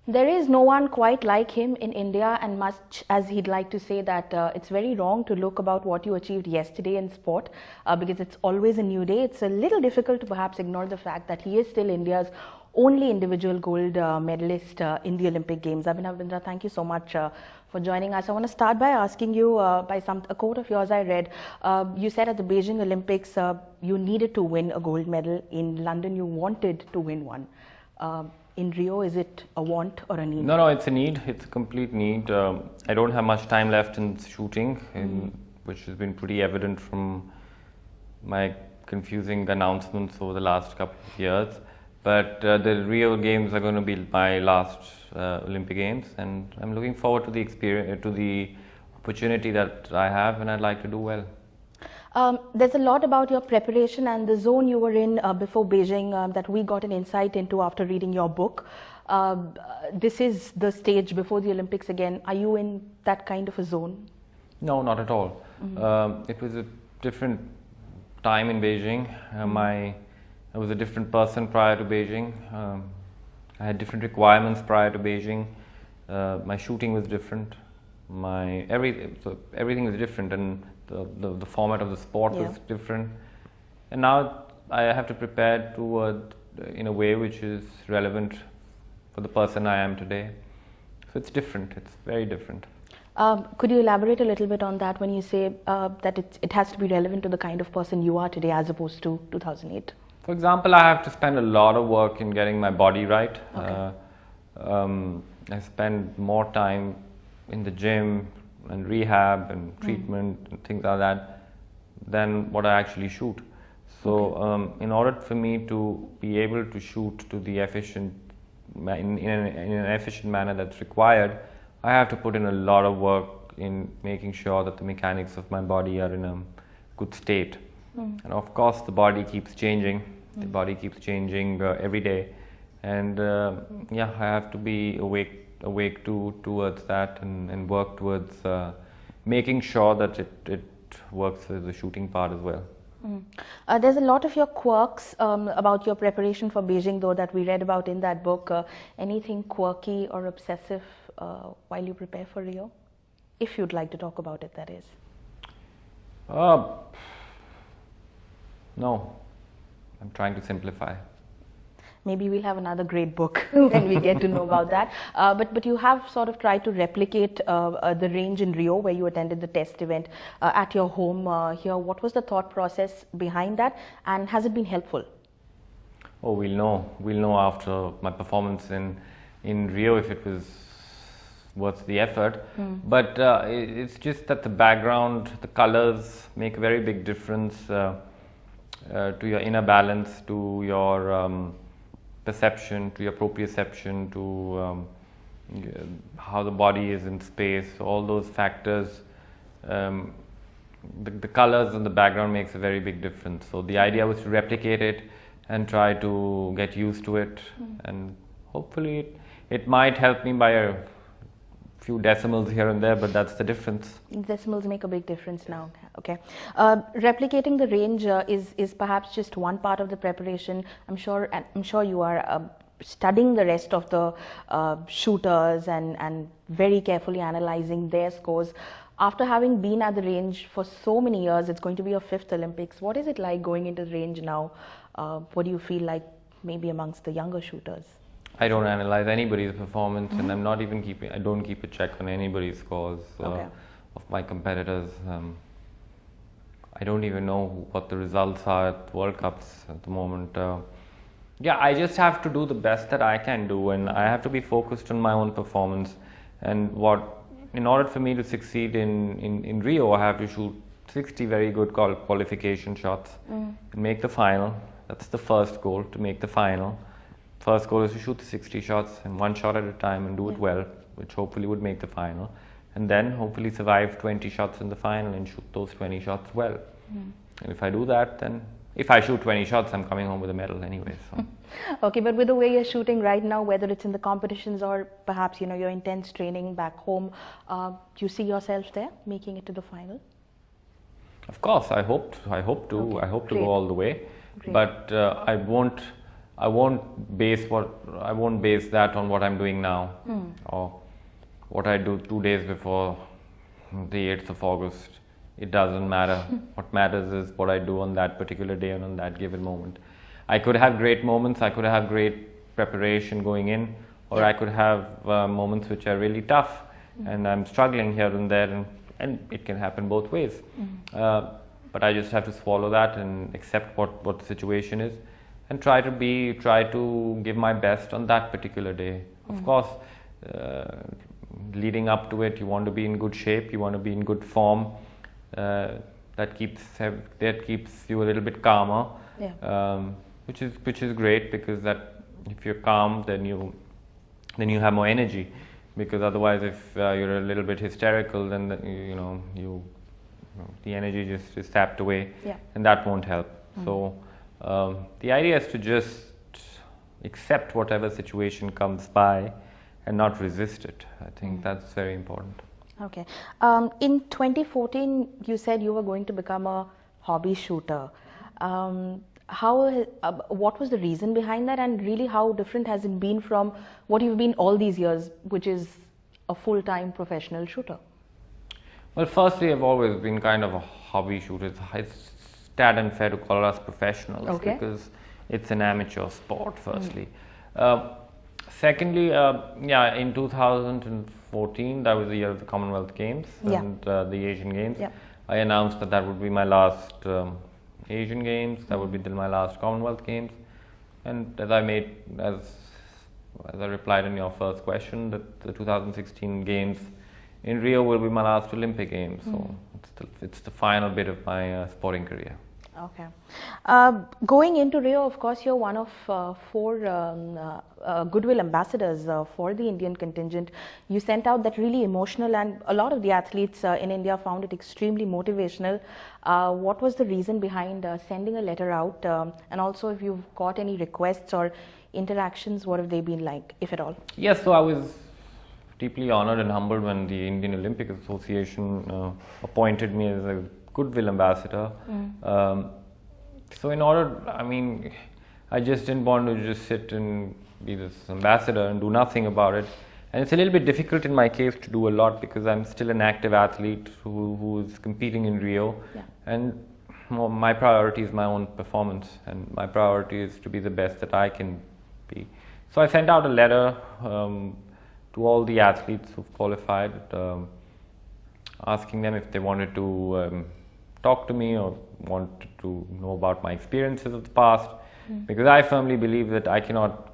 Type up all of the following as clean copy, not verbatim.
There is no one quite like him in India, and much as he'd like to say that it's very wrong to look about what you achieved yesterday in sport because it's always a new day, it's a little difficult to perhaps ignore the fact that he is still India's only individual gold medalist in the Olympic Games. Abhinav Bindra, thank you so much for joining us. I want to start by asking you by a quote of yours I read. You said at the Beijing Olympics you needed to win a gold medal. In London you wanted to win one. In Rio, is it a want or a need? No, it's a need. It's a complete need. I don't have much time left in shooting, which has been pretty evident from my confusing announcements over the last couple of years. But the Rio Games are going to be my last Olympic Games, and I'm looking forward to the experience, to the opportunity that I have, and I'd like to do well. There's a lot about your preparation and the zone you were in before Beijing that we got an insight into after reading your book. This is the stage before the Olympics again. Are you in that kind of a zone? No, not at all. It was a different time in Beijing. I was a different person prior to Beijing. I had different requirements prior to Beijing. My shooting was different. Everything was different, and the format of the sport was different. And now I have to prepare in a way which is relevant for the person I am today. So it's different. It's very different. Could you elaborate a little bit on that when you say that it has to be relevant to the kind of person you are today as opposed to 2008? For example, I have to spend a lot of work in getting my body right. Okay. I spend more time in the gym and rehab and treatment and things like that than what I actually shoot. So in order for me to be able to shoot to the in an efficient manner that's required, I have to put in a lot of work in making sure that the mechanics of my body are in a good state. And of course the body keeps changing. The body keeps changing every day, and I have to be awake towards that and work towards making sure that it works as the shooting part as well. There's a lot of your quirks about your preparation for Beijing, though, that we read about in that book. Anything quirky or obsessive while you prepare for Rio? If you'd like to talk about it, that is. No, I'm trying to simplify. Maybe we'll have another great book when we get to know about that. But you have sort of tried to replicate the range in Rio where you attended the test event at your home here. What was the thought process behind that, and has it been helpful? Oh, we'll know. We'll know after my performance in Rio if it was worth the effort. But it's just that the background, the colors make a very big difference to your inner balance, to your perception, to your proprioception, to how the body is in space. All those factors, the colors and the background makes a very big difference. So the idea was to replicate it and try to get used to it, and hopefully it might help me by a few decimals here and there, but that's the difference. Decimals make a big difference now. Okay. Replicating the range is perhaps just one part of the preparation. I'm sure you are studying the rest of the shooters and very carefully analyzing their scores. After having been at the range for so many years, it's going to be your 5th Olympics. What is it like going into the range now? What do you feel like maybe amongst the younger shooters? I don't analyze anybody's performance, and I don't keep a check on anybody's scores of my competitors. I don't even know what the results are at World Cups at the moment. I just have to do the best that I can do, and I have to be focused on my own performance. And in order for me to succeed in Rio, I have to shoot 60 very good qualification shots and make the final. That's the first goal, to make the final. First goal is to shoot the 60 shots and one shot at a time and do it well, which hopefully would make the final. And then hopefully survive 20 shots in the final and shoot those 20 shots well. And if I do that, then if I shoot 20 shots, I'm coming home with a medal anyway. So. Okay, but with the way you're shooting right now, whether it's in the competitions or perhaps your intense training back home, do you see yourself there making it to the final? Of course, I hope to. Okay, I hope to go all the way. Great. But I won't I won't base that on what I'm doing now or what I do 2 days before the 8th of August. It doesn't matter. What matters is what I do on that particular day and on that given moment. I could have great moments, I could have great preparation going in, or I could have moments which are really tough and I'm struggling here and there, and it can happen both ways. But I just have to swallow that and accept what the situation is and try to give my best on that particular day. Of course, leading up to it, you want to be in good shape, you want to be in good form. That keeps you a little bit calmer, which is great, because that if you're calm, then you have more energy. Because otherwise, if you're a little bit hysterical, then the energy just is tapped away, and that won't help. So the idea is to just accept whatever situation comes by and not resist it. I think that's very important. Okay. In 2014, you said you were going to become a hobby shooter. What was the reason behind that, and really how different has it been from what you've been all these years, which is a full-time professional shooter? Well, firstly, I've always been kind of a hobby shooter. It's tad unfair to call us professionals because it's an amateur sport, firstly. Secondly, in 2014, that was the year of the Commonwealth Games and the Asian Games. I announced that would be my last Asian Games, that would be my last Commonwealth Games. And as I replied in your first question, that the 2016 Games in Rio will be my last Olympic Games. So it's the final bit of my sporting career. Okay. Going into Rio, of course, you're one of 4 goodwill ambassadors for the Indian contingent. You sent out that really emotional, and a lot of the athletes in India found it extremely motivational. What was the reason behind sending a letter out? And also, if you've got any requests or interactions, what have they been like, if at all? Yes, so I was deeply honored and humbled when the Indian Olympic Association appointed me as a goodwill ambassador. So I just didn't want to just sit and be this ambassador and do nothing about it. And it's a little bit difficult in my case to do a lot, because I'm still an active athlete who is competing in Rio. And my priority is my own performance, and my priority is to be the best that I can be. So I sent out a letter to all the athletes who've qualified, asking them if they wanted to talk to me or wanted to know about my experiences of the past, because I firmly believe that I cannot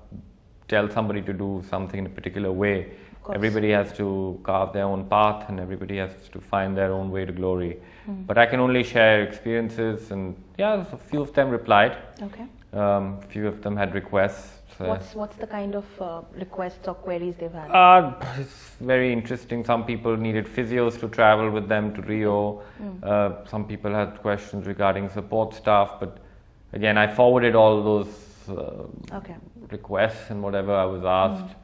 tell somebody to do something in a particular way. Everybody has to carve their own path, and everybody has to find their own way to glory. But I can only share experiences, and a few of them replied. A few of them had requests. What's the kind of requests or queries they've had? It's very interesting. Some people needed physios to travel with them to Rio. Some people had questions regarding support staff. But again, I forwarded all those requests and whatever I was asked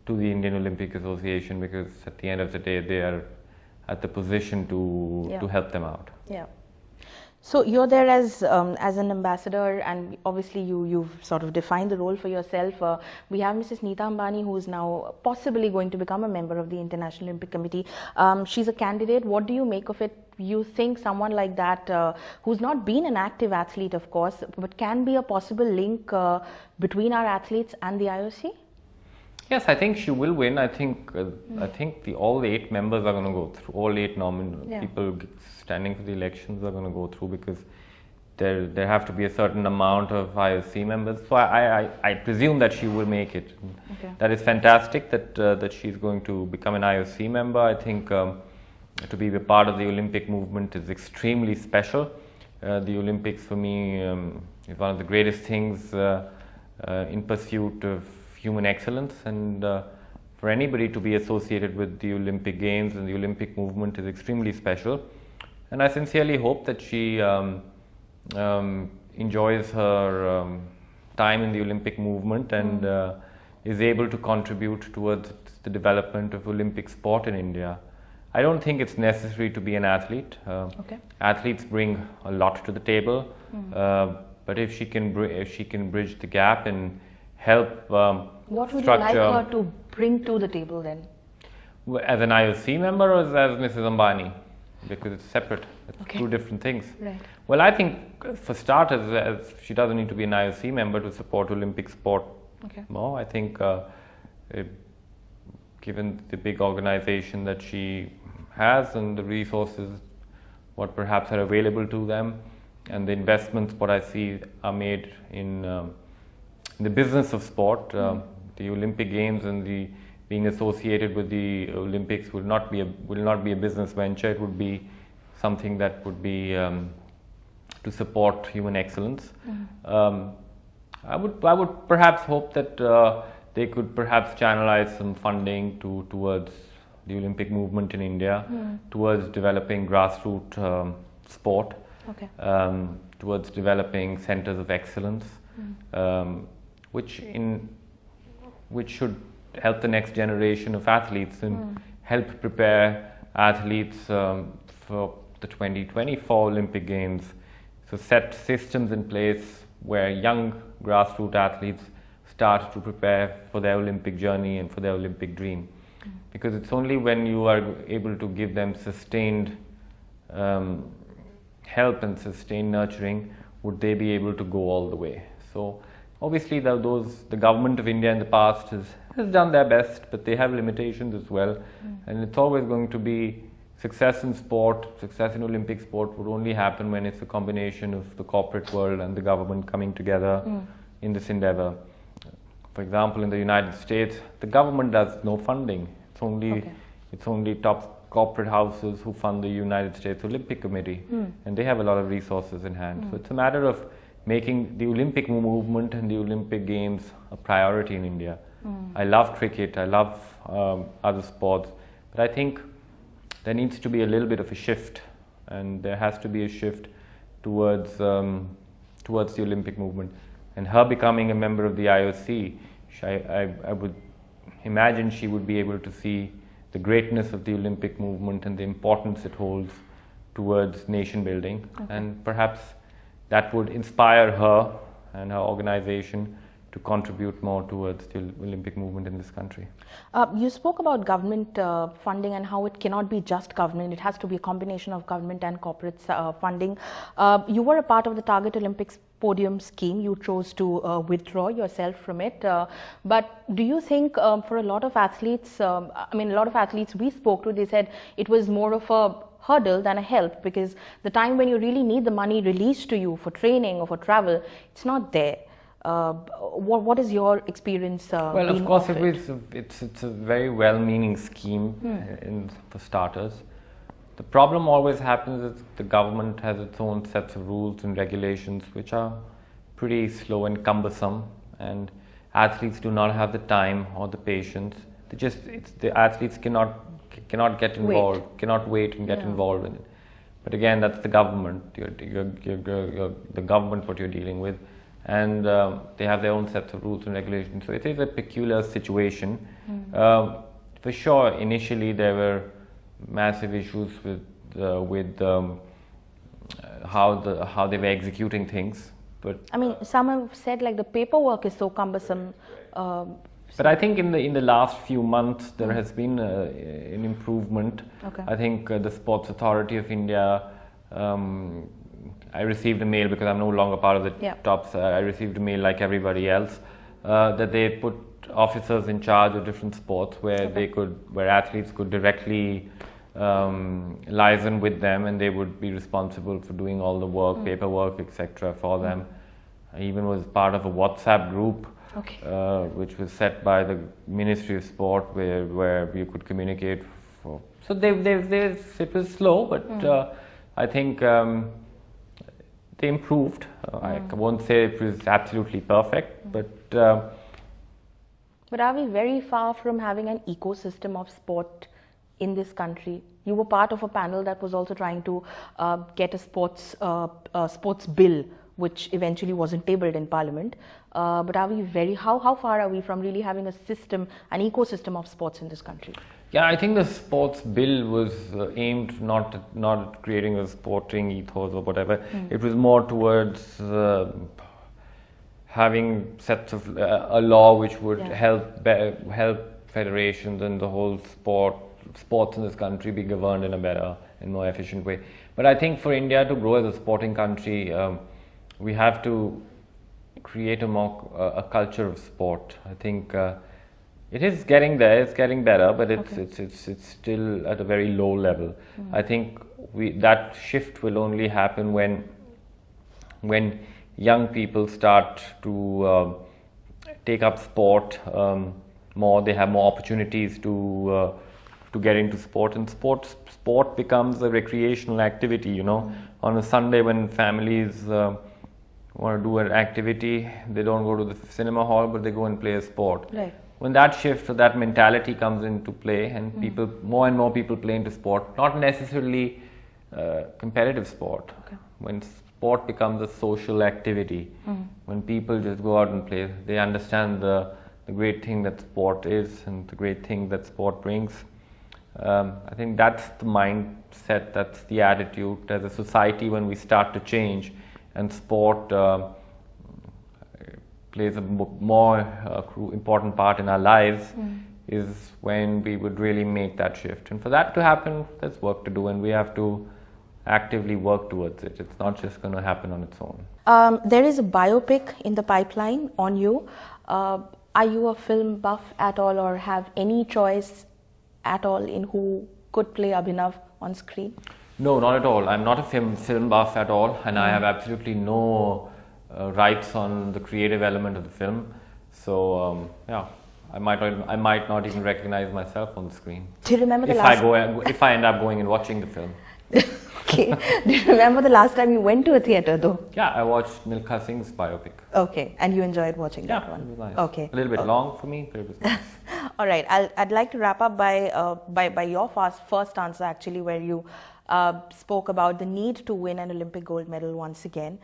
to the Indian Olympic Association, because at the end of the day, they are at the position to help them out. So you're there as an ambassador, and obviously you've sort of defined the role for yourself. We have Mrs. Neeta Ambani, who is now possibly going to become a member of the International Olympic Committee. She's a candidate. What do you make of it? You think someone like that, who's not been an active athlete, of course, but can be a possible link between our athletes and the IOC? Yes, I think she will win. I think all the 8 members are going to go through. All 8 people standing for the elections are going to go through, because there have to be a certain amount of IOC members. So I presume that she will make it. That is fantastic that she's going to become an IOC member. I think to be a part of the Olympic movement is extremely special. The Olympics for me is one of the greatest things in pursuit of human excellence, and for anybody to be associated with the Olympic Games and the Olympic movement is extremely special. And I sincerely hope that she enjoys her time in the Olympic movement and is able to contribute towards the development of Olympic sport in India. I don't think it's necessary to be an athlete. Athletes bring a lot to the table, But if she can bridge the gap and help what would you like her to bring to the table then? As an IOC member or as Mrs. Ambani? Because it's separate. It's two different things. Right. Well, I think for starters, as she doesn't need to be an IOC member to support Olympic sport more. I think given the big organization that she has and the resources what perhaps are available to them and the investments what I see are made in the business of sport, the Olympic Games and the being associated with the Olympics will not be a business venture. It would be something that would be to support human excellence. I would perhaps hope that they could perhaps channelize some funding towards the Olympic movement in India, towards developing grassroots sport, towards developing centers of excellence, which should help the next generation of athletes and help prepare athletes for the 2024 Olympic Games. So set systems in place where young grassroots athletes start to prepare for their Olympic journey and for their Olympic dream. Because it's only when you are able to give them sustained help and sustained nurturing would they be able to go all the way. So obviously the government of India in the past has done their best, but they have limitations as well. And it's always going to be success in sport, success in Olympic sport would only happen when it's a combination of the corporate world and the government coming together in this endeavor. For example, in the United States, the government does no funding. It's only top corporate houses who fund the United States Olympic Committee, and they have a lot of resources in hand. So it's a matter of making the Olympic movement and the Olympic Games a priority in India. I love cricket, I love other sports, but I think there needs to be a little bit of a shift, and there has to be a shift towards the Olympic movement. And her becoming a member of the IOC, I would imagine she would be able to see the greatness of the Olympic movement and the importance it holds towards nation building, and perhaps that would inspire her and her organization to contribute more towards the Olympic movement in this country. You spoke about government funding and how it cannot be just government. It has to be a combination of government and corporate funding. You were a part of the Target Olympics podium scheme. You chose to withdraw yourself from it. But do you think for a lot of athletes, a lot of athletes we spoke to, they said it was more of a hurdle than a help, because the time when you really need the money released to you for training or for travel, it's not there. What is your experience? Well, of course, it's a very well-meaning scheme for starters. The problem always happens is the government has its own sets of rules and regulations which are pretty slow and cumbersome, and athletes do not have the time or the patience. The athletes cannot get involved, cannot wait and get involved in it. But again, that's the government. The government what you're dealing with. And they have their own sets of rules and regulations. So it is a peculiar situation. For sure, initially there were massive issues with how they were executing things. But some have said like the paperwork is so cumbersome. But I think in the last few months there has been an improvement. I think the Sports Authority of India. I received a mail because I'm no longer part of the tops. I received a mail like everybody else that they put officers in charge of different sports where where athletes could directly liaison with them, and they would be responsible for doing all the work, paperwork, etc. for them. I even was part of a WhatsApp group which was set by the Ministry of Sport where you could communicate. So it was slow, but I think they improved. I won't say it was absolutely perfect, but are we very far from having an ecosystem of sport in this country? You were part of a panel that was also trying to get a sports bill which eventually wasn't tabled in Parliament. But are we how far are we from really having a system, an ecosystem of sports in this country? Yeah, I think the sports bill was aimed not at creating a sporting ethos or whatever. It was more towards having sets of a law which would help federations and the whole sports in this country be governed in a better and more efficient way. But I think for India to grow as a sporting country, we have to create a culture of sport. I think it is getting there. It's getting better, but it's still at a very low level. I think that shift will only happen when young people start to take up sport more. They have more opportunities to get into sport, and sport becomes a recreational activity. You know, on a Sunday when families want to do an activity, they don't go to the cinema hall, but they go and play a sport. Right. When that shift or that mentality comes into play, and more and more people play into sport, not necessarily competitive sport. Okay. When sport becomes a social activity, when people just go out and play, they understand the great thing that sport is and the great thing that sport brings. I think that's the mindset, that's the attitude as a society. When we start to change and sport plays a more important part in our lives, is when we would really make that shift. And for that to happen, there's work to do, and we have to actively work towards it. It's not just going to happen on its own. There is a biopic in the pipeline on you. Are you a film buff at all, or have any choice at all in who could play Abhinav on screen? No, not at all. I'm not a film buff at all, and I have absolutely no rights on the creative element of the film. So I might not even recognize myself on the screen. Do you remember if I end up going and watching the film? Okay. Do you remember the last time you went to a theatre though? Yeah, I watched Milkha Singh's biopic. Okay, and you enjoyed watching that one? Yeah, it was nice. Okay. A little bit long for me, but it was nice. All right, I'd like to wrap up by your first answer actually, where you spoke about the need to win an Olympic gold medal once again.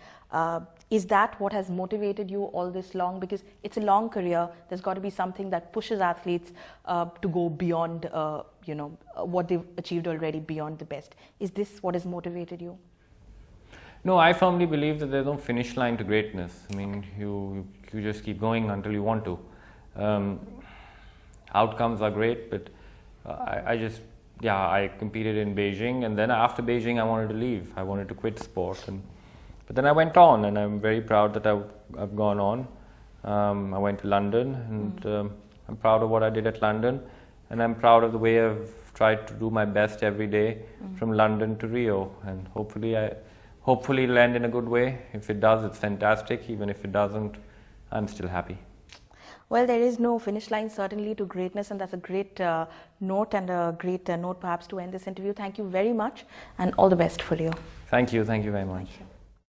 Is that what has motivated you all this long? Because it's a long career. There's got to be something that pushes athletes to go beyond, what they've achieved already, beyond the best. Is this what has motivated you? No, I firmly believe that there's no finish line to greatness. I mean, you just keep going until you want to. Outcomes are great, but I competed in Beijing, and then after Beijing I wanted to leave. I wanted to quit sport, but then I went on, and I'm very proud that I've gone on. I went to London, and I'm proud of what I did at London, and I'm proud of the way I've tried to do my best every day from London to Rio, and hopefully it'll end in a good way. If it does, it's fantastic. Even if it doesn't, I'm still happy. Well, there is no finish line certainly to greatness, and that's a great note, and a great note perhaps to end this interview. Thank you very much, and all the best for you. Thank you very much. Thank you.